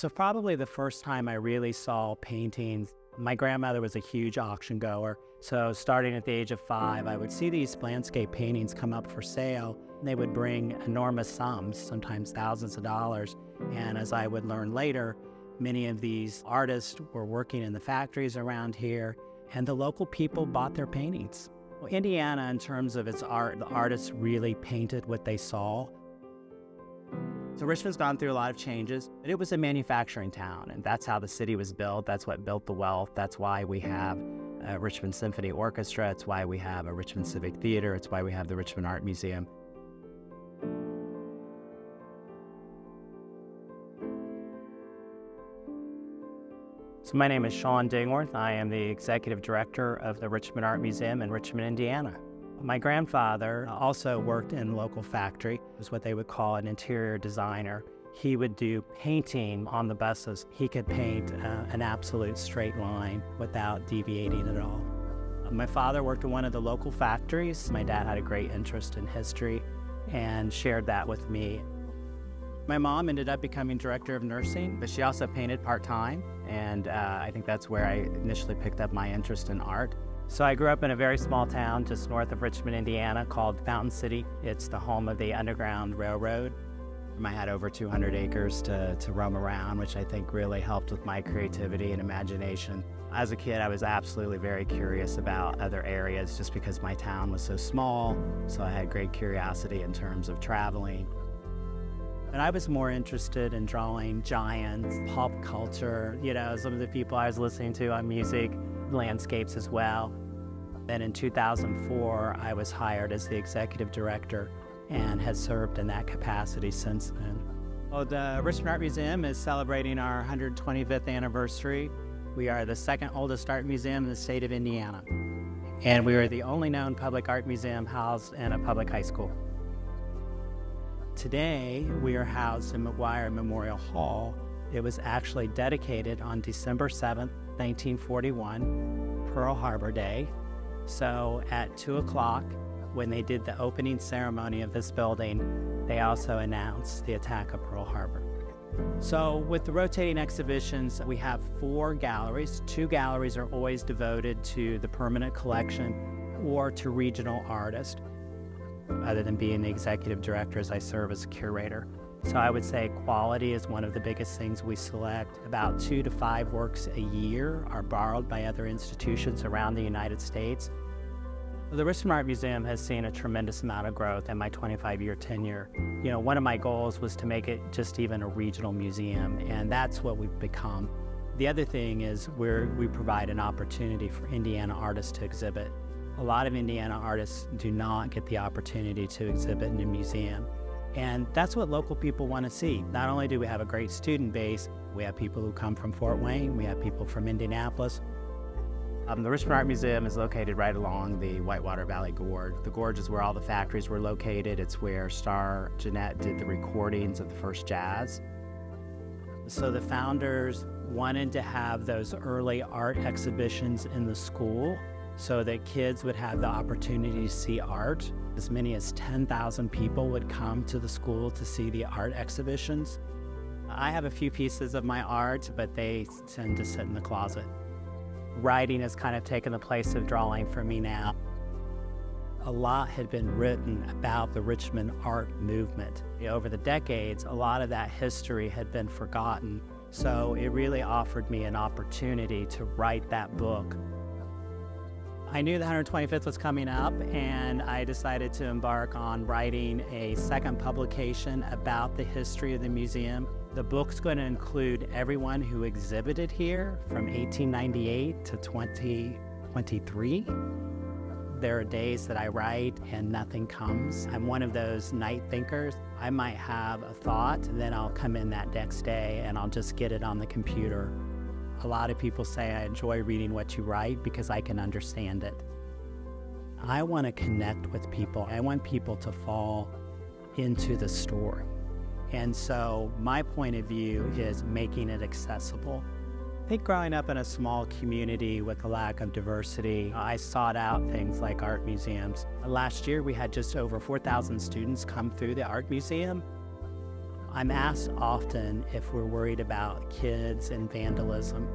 So probably the first time I really saw paintings, my grandmother was a huge auction goer. So starting at the age of 5, I would see these landscape paintings come up for sale. They would bring enormous sums, sometimes thousands of dollars. And as I would learn later, many of these artists were working in the factories around here, and the local people bought their paintings. Well, Indiana, in terms of its art, the artists really painted what they saw. So Richmond's gone through a lot of changes, but it was a manufacturing town, and that's how the city was built. That's what built the wealth. That's why we have a Richmond Symphony Orchestra. It's why we have a Richmond Civic Theater. It's why we have the Richmond Art Museum. So my name is Shaun Dingwerth. I am the executive director of the Richmond Art Museum in Richmond, Indiana. My grandfather also worked in a local factory. It was what they would call an interior designer. He would do painting on the buses. He could paint an absolute straight line without deviating at all. My father worked in one of the local factories. My dad had a great interest in history and shared that with me. My mom ended up becoming director of nursing, but she also painted part-time, and I think that's where I initially picked up my interest in art. So I grew up in a very small town just north of Richmond, Indiana, called Fountain City. It's the home of the Underground Railroad. I had over 200 acres to roam around, which I think really helped with my creativity and imagination. As a kid, I was absolutely very curious about other areas just because my town was so small, so I had great curiosity in terms of traveling. And I was more interested in drawing giants, pop culture, some of the people I was listening to on music, landscapes as well. Then in 2004, I was hired as the executive director and has served in that capacity since then. Well, the Richmond Art Museum is celebrating our 125th anniversary. We are the second oldest art museum in the state of Indiana. And we are the only known public art museum housed in a public high school. Today, we are housed in McGuire Memorial Hall. It was actually dedicated on December 7th, 1941, Pearl Harbor Day. So at 2 o'clock, when they did the opening ceremony of this building, they also announced the attack of Pearl Harbor. So with the rotating exhibitions, we have 4 galleries. 2 galleries are always devoted to the permanent collection or to regional artists. Other than being the executive director, as I serve as a curator. So I would say quality is one of the biggest things we select. About 2 to 5 works a year are borrowed by other institutions around the United States. The Richmond Art Museum has seen a tremendous amount of growth in my 25-year tenure. One of my goals was to make it just even a regional museum, and that's what we've become. The other thing is we provide an opportunity for Indiana artists to exhibit. A lot of Indiana artists do not get the opportunity to exhibit in a museum. And that's what local people want to see. Not only do we have a great student base, we have people who come from Fort Wayne, we have people from Indianapolis. The Richmond Art Museum is located right along the Whitewater Valley Gorge. The gorge is where all the factories were located. It's where Star Jeanette did the recordings of the first jazz. So the founders wanted to have those early art exhibitions in the school so that kids would have the opportunity to see art. As many as 10,000 people would come to the school to see the art exhibitions. I have a few pieces of my art, but they tend to sit in the closet. Writing has kind of taken the place of drawing for me now. A lot had been written about the Richmond art movement. Over the decades, a lot of that history had been forgotten, so it really offered me an opportunity to write that book. I knew the 125th was coming up, and I decided to embark on writing a second publication about the history of the museum. The book's going to include everyone who exhibited here from 1898 to 2023. There are days that I write and nothing comes. I'm one of those night thinkers. I might have a thought, then I'll come in that next day and I'll just get it on the computer. A lot of people say I enjoy reading what you write because I can understand it. I want to connect with people. I want people to fall into the story. And so my point of view is making it accessible. I think growing up in a small community with a lack of diversity, I sought out things like art museums. Last year we had just over 4,000 students come through the art museum. I'm asked often if we're worried about kids and vandalism.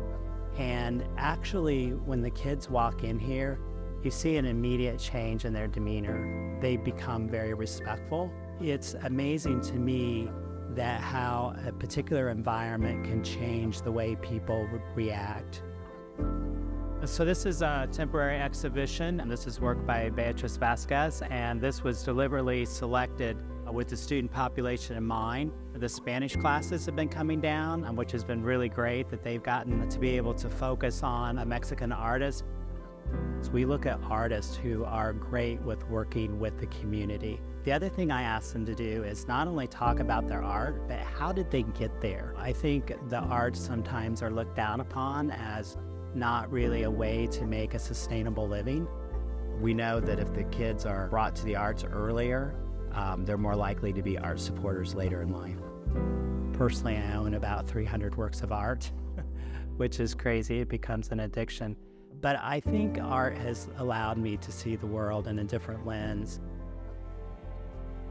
And actually, when the kids walk in here, you see an immediate change in their demeanor. They become very respectful. It's amazing to me that how a particular environment can change the way people react. So this is a temporary exhibition, and this is work by Beatrice Vasquez, and this was deliberately selected with the student population in mind. The Spanish classes have been coming down, which has been really great that they've gotten to be able to focus on a Mexican artist. So we look at artists who are great with working with the community. The other thing I ask them to do is not only talk about their art, but how did they get there? I think the arts sometimes are looked down upon as not really a way to make a sustainable living. We know that if the kids are brought to the arts earlier, they're more likely to be art supporters later in life. Personally, I own about 300 works of art, which is crazy. It becomes an addiction. But I think art has allowed me to see the world in a different lens.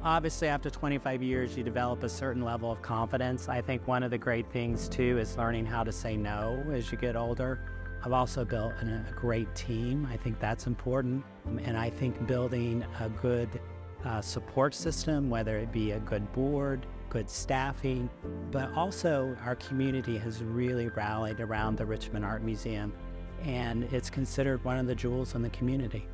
Obviously, after 25 years, you develop a certain level of confidence. I think one of the great things, too, is learning how to say no as you get older. I've also built a great team. I think that's important. And I think building a good support system, whether it be a good board, good staffing, but also our community has really rallied around the Richmond Art Museum, and it's considered one of the jewels in the community.